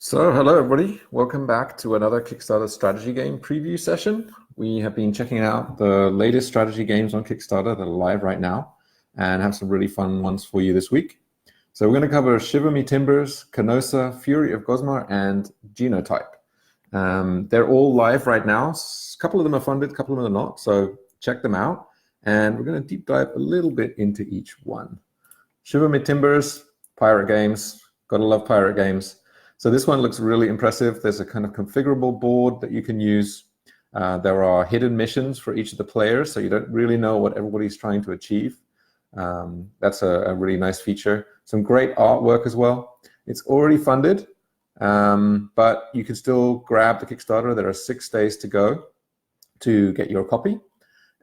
So, hello everybody. Welcome back to another Kickstarter strategy game preview session. We have been checking out the latest strategy games on Kickstarter that are live right now and have some really fun ones for you this week. So we're going to cover Shiver Me Timbers, Canosa, Fury of Gosmar, and Genotype. They're all live right now. A couple of them are funded, a couple of them are not. So check them out. And we're going to deep dive a little bit into each one. Shiver Me Timbers, pirate games. Gotta love pirate games. So this one looks really impressive. There's a kind of configurable board that you can use. There are hidden missions for each of the players, so you don't really know what everybody's trying to achieve. That's a really nice feature. Some great artwork as well. It's already funded, but you can still grab the Kickstarter. There are 6 days to go to get your copy.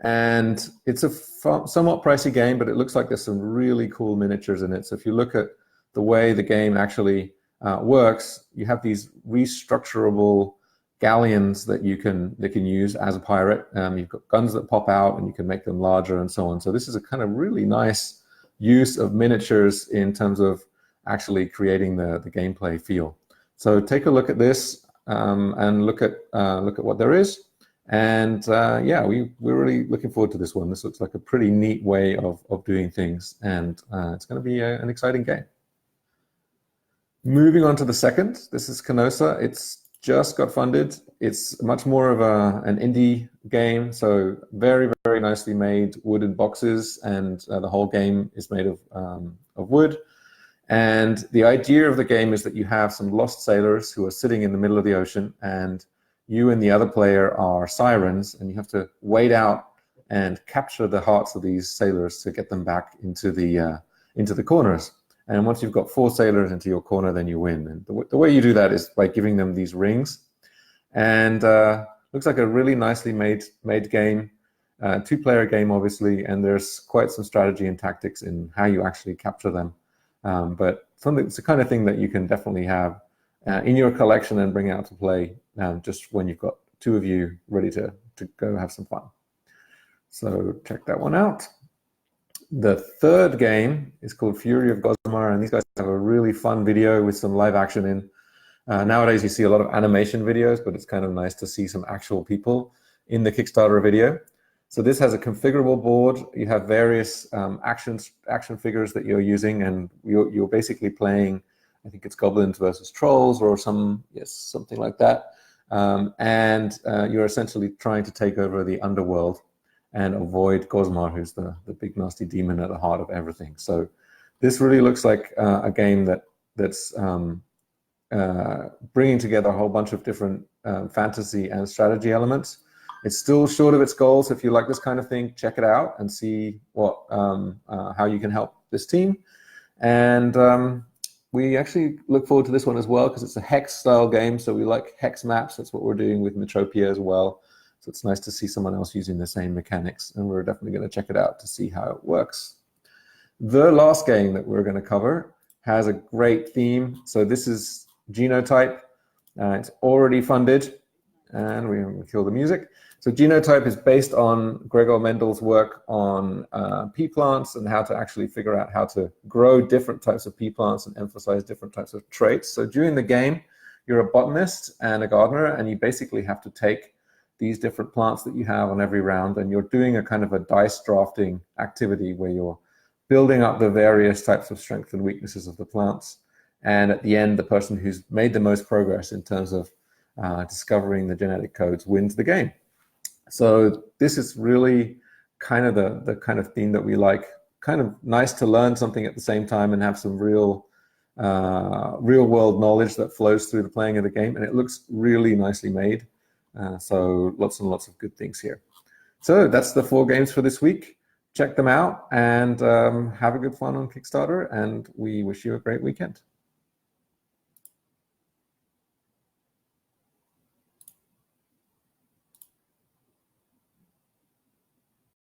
And it's a somewhat pricey game, but it looks like there's some really cool miniatures in it. So if you look at the way the game actually works, you have these restructurable galleons that you can use as a pirate. You've got guns that pop out and you can make them larger and so on. So this is a kind of really nice use of miniatures in terms of actually creating the gameplay feel. So take a look at this and look at what there is. And yeah, we're really looking forward to this one. This looks like a pretty neat way of doing things, and it's going to be an exciting game. Moving on to the second, this is Canosa. It's just got funded. It's much more of an indie game, so very, very nicely made wooden boxes, and the whole game is made of wood. And the idea of the game is that you have some lost sailors who are sitting in the middle of the ocean, and you and the other player are sirens, and you have to wade out and capture the hearts of these sailors to get them back into the corners. And once you've got 4 sailors into your corner, then you win. And the way you do that is by giving them these rings. And looks like a really nicely made game, 2-player game, obviously. And there's quite some strategy and tactics in how you actually capture them. But it's the kind of thing that you can definitely have in your collection and bring out to play just when you've got 2 of you ready to go have some fun. So check that one out. The third game is called Fury of Gosmar, and these guys have a really fun video with some live action in. Nowadays you see a lot of animation videos, but it's kind of nice to see some actual people in the Kickstarter video. So this has a configurable board. You have various action figures that you're using, and you're basically playing, I think it's goblins versus trolls or something like that. And you're essentially trying to take over the underworld and avoid Gosmar, who's the big nasty demon at the heart of everything. So this really looks like a game that's bringing together a whole bunch of different fantasy and strategy elements. It's still short of its goals. So if you like this kind of thing, check it out and see how you can help this team. And we actually look forward to this one as well because it's a hex-style game, so we like hex maps. That's what we're doing with Metropia as well. So it's nice to see someone else using the same mechanics, and we're definitely going to check it out to see how it works. The last game that we're going to cover has a great theme. So this is Genotype. It's already funded, and we kill the music. So Genotype is based on Gregor Mendel's work on pea plants and how to actually figure out how to grow different types of pea plants and emphasize different types of traits. So during the game, you're a botanist and a gardener, and you basically have to take these different plants that you have on every round, and you're doing a kind of a dice drafting activity where you're building up the various types of strengths and weaknesses of the plants. And at the end, the person who's made the most progress in terms of discovering the genetic codes wins the game. So this is really kind of the kind of theme that we like. Kind of nice to learn something at the same time and have some real world knowledge that flows through the playing of the game. And it looks really nicely made. So lots and lots of good things here. So that's the 4 games for this week. Check them out and have a good fun on Kickstarter, and we wish you a great weekend.